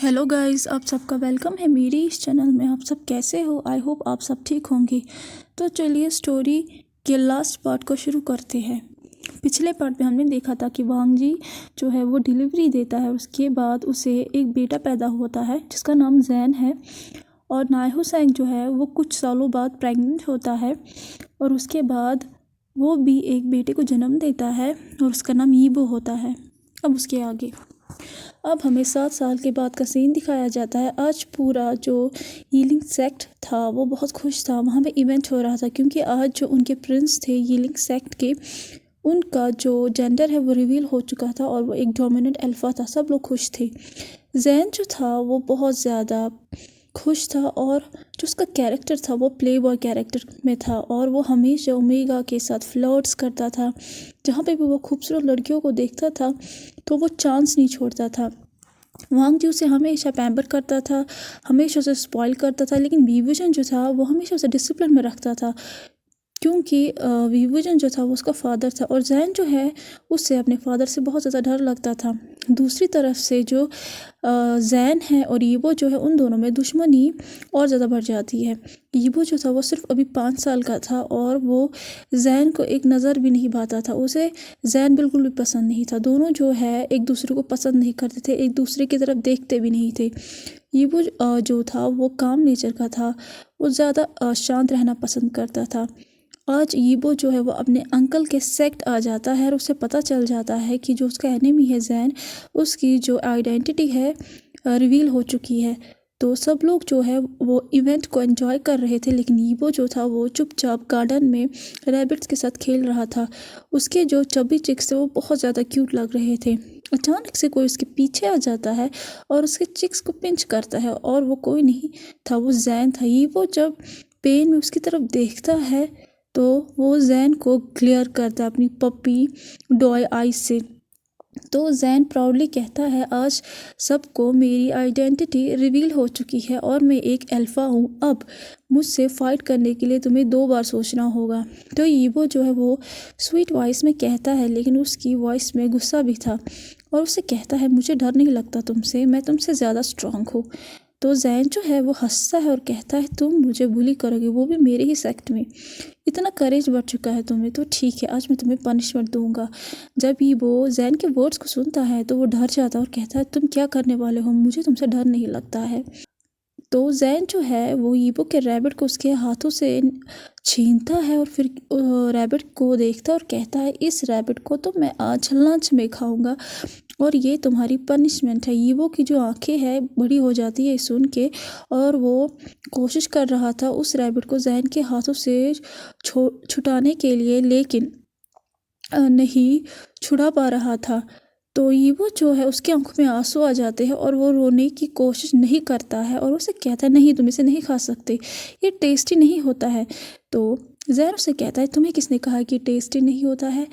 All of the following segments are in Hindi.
हेलो गाइस, आप सबका वेलकम है मेरे इस चैनल में। आप सब कैसे हो? आई होप आप सब ठीक होंगे। तो चलिए स्टोरी के लास्ट पार्ट को शुरू करते हैं। पिछले पार्ट में हमने देखा था कि वांग जी जो है वो डिलीवरी देता है। उसके बाद उसे एक बेटा पैदा होता है जिसका नाम जैन है। और नायहू सेंग जो है वो कुछ सालों बाद प्रेग्नेंट होता है और उसके बाद वो भी एक बेटे को जन्म देता है और उसका नाम यीबो होता है। अब उसके आगे अब हमें 7 साल के बाद का सीन दिखाया जाता है। आज पूरा जो यीलिंग सेक्ट था वो बहुत खुश था। वहाँ पे इवेंट हो रहा था क्योंकि आज जो उनके प्रिंस थे यीलिंग सेक्ट के, उनका जो जेंडर है वो रिवील हो चुका था और वो एक डोमिनेंट अल्फा था। सब लोग खुश थे। जैन जो था वो बहुत ज़्यादा खुश था और जो उसका कैरेक्टर था वो प्ले बॉय कैरेक्टर में था और वो हमेशा ओमेगा के साथ फ्लर्ट्स करता था। जहाँ पे भी वो खूबसूरत लड़कियों को देखता था तो वो चांस नहीं छोड़ता था। वांग जी उसे हमेशा पैम्पर करता था, हमेशा उसे स्पॉइल करता था, लेकिन विभूषण जो था वो हमेशा उसे डिसिप्लिन में रखता था क्योंकि विभूषण जो था वो उसका फादर था और जैन जो है उससे अपने फादर से बहुत ज़्यादा डर लगता था। दूसरी तरफ से जो जैन है और यीबो जो है उन दोनों में दुश्मनी और ज़्यादा बढ़ जाती है। यीबो जो था वो सिर्फ अभी 5 साल का था और वो जैन को एक नज़र भी नहीं भाता था। उसे जैन बिल्कुल भी पसंद नहीं था। दोनों जो है एक दूसरे को पसंद नहीं करते थे, एक दूसरे की तरफ देखते भी नहीं थे। यीबो जो था वो काम नेचर का था। वो ज़्यादा शांत रहना पसंद करता था। आज यीबो जो है वो अपने अंकल के सेक्ट आ जाता है और उसे पता चल जाता है कि जो उसका एनिमी है जैन, उसकी जो आइडेंटिटी है रिवील हो चुकी है। तो सब लोग जो है वो इवेंट को एंजॉय कर रहे थे, लेकिन यीबो जो था वो चुपचाप गार्डन में रैबिट्स के साथ खेल रहा था। उसके जो चबी चिक्स थे वो बहुत ज़्यादा क्यूट लग रहे थे। अचानक से कोई उसके पीछे आ जाता है और उसके चिक्स को पिंच करता है और वो कोई नहीं था, वो जैन था। यीबो जब पेन में उसकी तरफ देखता है तो वो जैन को क्लियर करता है अपनी पपी डॉय आइज से। तो जैन प्राउडली कहता है, आज सबको मेरी आइडेंटिटी रिवील हो चुकी है और मैं एक अल्फा हूँ। अब मुझसे फाइट करने के लिए तुम्हें 2 बार सोचना होगा। तो यीबो जो है वो स्वीट वॉइस में कहता है, लेकिन उसकी वॉइस में गुस्सा भी था और उसे कहता है, मुझे डर नहीं लगता तुमसे, मैं तुमसे ज़्यादा स्ट्रांग हूँ। तो जैन जो है वो हंसता है और कहता है, तुम मुझे बुली करोगे, वो भी मेरे ही सेक्ट में। इतना करेज बढ़ चुका है तुम्हें, तो ठीक है, आज मैं तुम्हें पनिशमेंट दूंगा। जब ये वो जैन के वर्ड्स को सुनता है तो वो डर जाता है और कहता है, तुम क्या करने वाले हो? मुझे तुमसे डर नहीं लगता है। तो जैन जो है वो यीबो के रैबिट को उसके हाथों से छीनता है और फिर रैबिट को देखता है और कहता है, इस रैबिट को तो मैं आज लंच में खाऊंगा और ये तुम्हारी पनिशमेंट है। यीबो की जो आंखें हैं बड़ी हो जाती है सुन के और वो कोशिश कर रहा था उस रैबिट को जैन के हाथों से छुटाने के लिए, लेकिन नहीं छुड़ा पा रहा था। तो यीबो जो है उसकी आंखों में आंसू आ जाते हैं और वो रोने की कोशिश नहीं करता है और उसे कहता है, नहीं तुम इसे नहीं खा सकते, ये टेस्टी नहीं होता है। तो जैन उसे कहता है, तुम्हें किसने कहा कि टेस्टी नहीं होता है?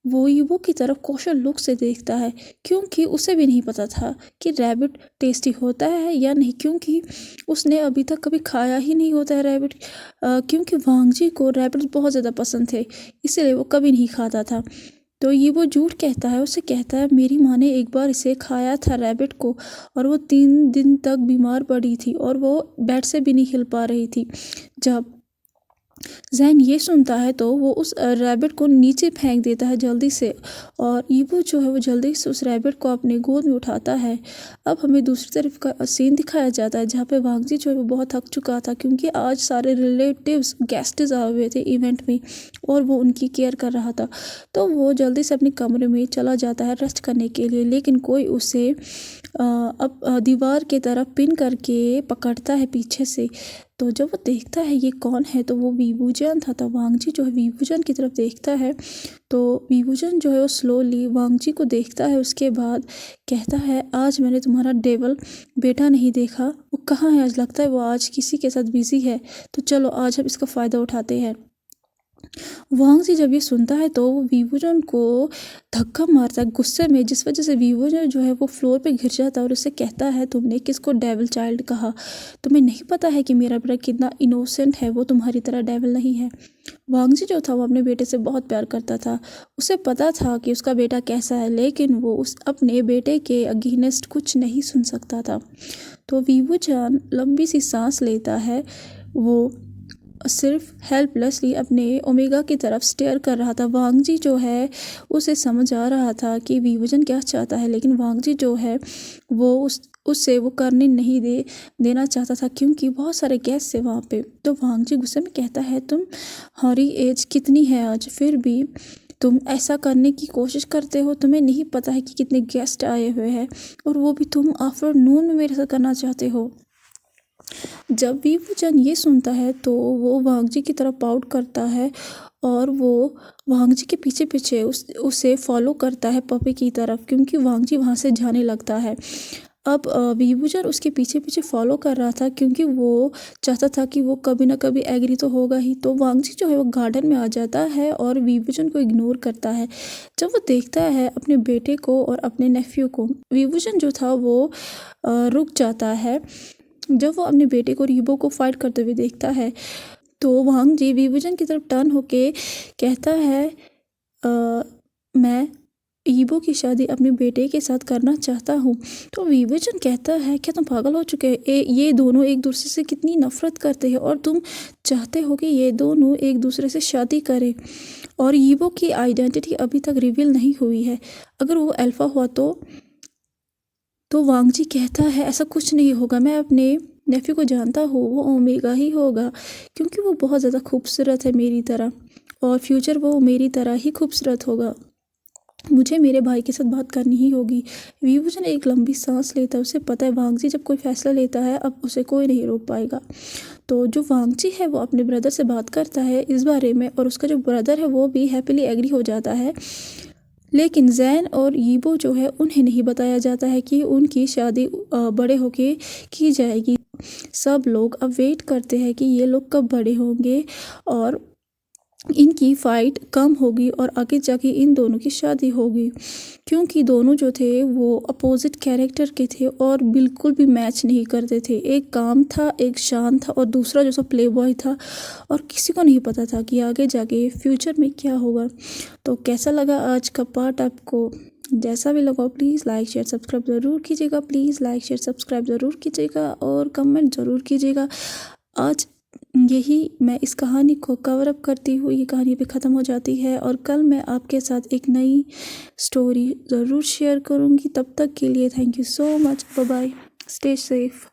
वो यीबो की तरफ क्वेश्चन लुक से देखता है क्योंकि उसे भी नहीं पता था कि रैबिट टेस्टी होता है या नहीं, क्योंकि उसने अभी तक कभी खाया ही नहीं होता है रैबिट। क्योंकि वांग जी को रैबिट बहुत ज़्यादा पसंद थे, इसलिए वो कभी नहीं खाता था। तो ये वो झूठ कहता है, उसे कहता है, मेरी माँ ने एक बार इसे खाया था रैबिट को और वो 3 दिन तक बीमार पड़ी थी और वो बेड से भी नहीं हिल पा रही थी। जब जैन ये सुनता है तो वो उस रैबिट को नीचे फेंक देता है जल्दी से और ईबो जो है वो जल्दी से उस रैबिट को अपने गोद में उठाता है। अब हमें दूसरी तरफ का सीन दिखाया जाता है जहाँ पे वांग जी जो है वो बहुत थक चुका था क्योंकि आज सारे रिलेटिव्स गेस्ट्स आए हुए थे इवेंट में और वो उनकी केयर कर रहा था। तो वो जल्दी से अपने कमरे में चला जाता है रेस्ट करने के लिए, लेकिन कोई उसे अब दीवार की तरफ पिन करके पकड़ता है पीछे से। तो जब वो देखता है ये कौन है तो वो विभूजन था। तो वांग जी जो है विभूजन की तरफ देखता है तो विभूजन जो है वो स्लोली वांग जी को देखता है। उसके बाद कहता है, आज मैंने तुम्हारा डेवल बेटा नहीं देखा, वो कहाँ है? आज लगता है वो आज किसी के साथ बिजी है, तो चलो आज हम इसका फ़ायदा उठाते हैं। वांग जी जब ये सुनता है तो वो वीवूजन को धक्का मारता है गुस्से में, जिस वजह से वीवूजन जो है वो फ्लोर पे गिर जाता है और उससे कहता है, तुमने किसको डेविल चाइल्ड कहा? तुम्हें नहीं पता है कि मेरा बेटा कितना इनोसेंट है? वो तुम्हारी तरह डेविल नहीं है। वांग जी जो था वो अपने बेटे से बहुत प्यार करता था। उसे पता था कि उसका बेटा कैसा है, लेकिन वो उस अपने बेटे के अगेंस्ट कुछ नहीं सुन सकता था। तो वीवूजन लंबी सी सांस लेता है। वो सिर्फ हेल्पलेसली अपने ओमेगा की तरफ स्टेयर कर रहा था। वांग जी जो है उसे समझ आ रहा था कि वीवूजन क्या चाहता है, लेकिन वांग जी जो है वो उससे वो करने नहीं देना चाहता था, क्योंकि बहुत सारे गेस्ट थे वहाँ पे। तो वांग जी गुस्से में कहता है, तुम्हारी एज कितनी है आज, फिर भी तुम ऐसा करने की कोशिश करते हो? तुम्हें नहीं पता है कि कितने गेस्ट आए हुए हैं, और वो भी तुम आफ्टरनून में मेरे साथ करना चाहते हो? जब वीवूजन ये सुनता है तो वो वांग जी की तरफ पाउट करता है और वो वांग जी के पीछे पीछे उसे फॉलो करता है पपी की तरफ, क्योंकि वांग जी वहाँ से जाने लगता है। अब वीवूजन उसके पीछे पीछे फॉलो कर रहा था, क्योंकि वो चाहता था कि वो कभी ना कभी एग्री तो होगा ही। तो वांग जी जो है वो गार्डन में आ जाता है और वीवूजन को इग्नोर करता है। जब वो देखता है अपने बेटे को और अपने नेफ्यू को, वीवूजन जो था वो रुक जाता है। जब वो अपने बेटे को रीबो को फाइट करते हुए देखता है तो वांग जी वीवूजन की तरफ टर्न होके कहता है, मैं ईबो की शादी अपने बेटे के साथ करना चाहता हूँ। तो वीवूजन कहता है, क्या तुम पागल हो चुके हो? ये दोनों एक दूसरे से कितनी नफरत करते हैं और तुम चाहते हो कि ये दोनों एक दूसरे से शादी करें? और ईबो की आइडेंटिटी अभी तक रिवील नहीं हुई है। अगर वो अल्फा हुआ तो वांग जी कहता है, ऐसा कुछ नहीं होगा। मैं अपने नेफ्यू को जानता हूँ, वो ओमेगा ही होगा, क्योंकि वो बहुत ज़्यादा खूबसूरत है मेरी तरह, और फ्यूचर वो मेरी तरह ही खूबसूरत होगा। मुझे मेरे भाई के साथ बात करनी ही होगी। वीवूजन एक लंबी सांस लेता है। उसे पता है वांग जी जब कोई फैसला लेता है अब उसे कोई नहीं रोक पाएगा। तो जो वांग जी है वो अपने ब्रदर से बात करता है इस बारे में, और उसका जो ब्रदर है वो भी हैप्पीली एग्री हो जाता है। लेकिन जैन और ईबो जो है उन्हें नहीं बताया जाता है कि उनकी शादी बड़े होके की जाएगी। सब लोग अब वेट करते हैं कि ये लोग कब बड़े होंगे और इनकी फाइट कम होगी और आगे जाके इन दोनों की शादी होगी, क्योंकि दोनों जो थे वो अपोजिट कैरेक्टर के थे और बिल्कुल भी मैच नहीं करते थे। एक काम था, एक शान था, और दूसरा जो सा प्ले बॉय था, और किसी को नहीं पता था कि आगे जाके फ्यूचर में क्या होगा। तो कैसा लगा आज का पार्ट आपको? जैसा भी लगा प्लीज़ लाइक शेयर सब्सक्राइब ज़रूर कीजिएगा। प्लीज़ लाइक शेयर सब्सक्राइब ज़रूर कीजिएगा और कमेंट ज़रूर कीजिएगा। आज यही मैं इस कहानी को कवर अप करती हूँ, ये कहानी पे ख़त्म हो जाती है, और कल मैं आपके साथ एक नई स्टोरी ज़रूर शेयर करूँगी। तब तक के लिए thank you so much. Bye bye, stay safe.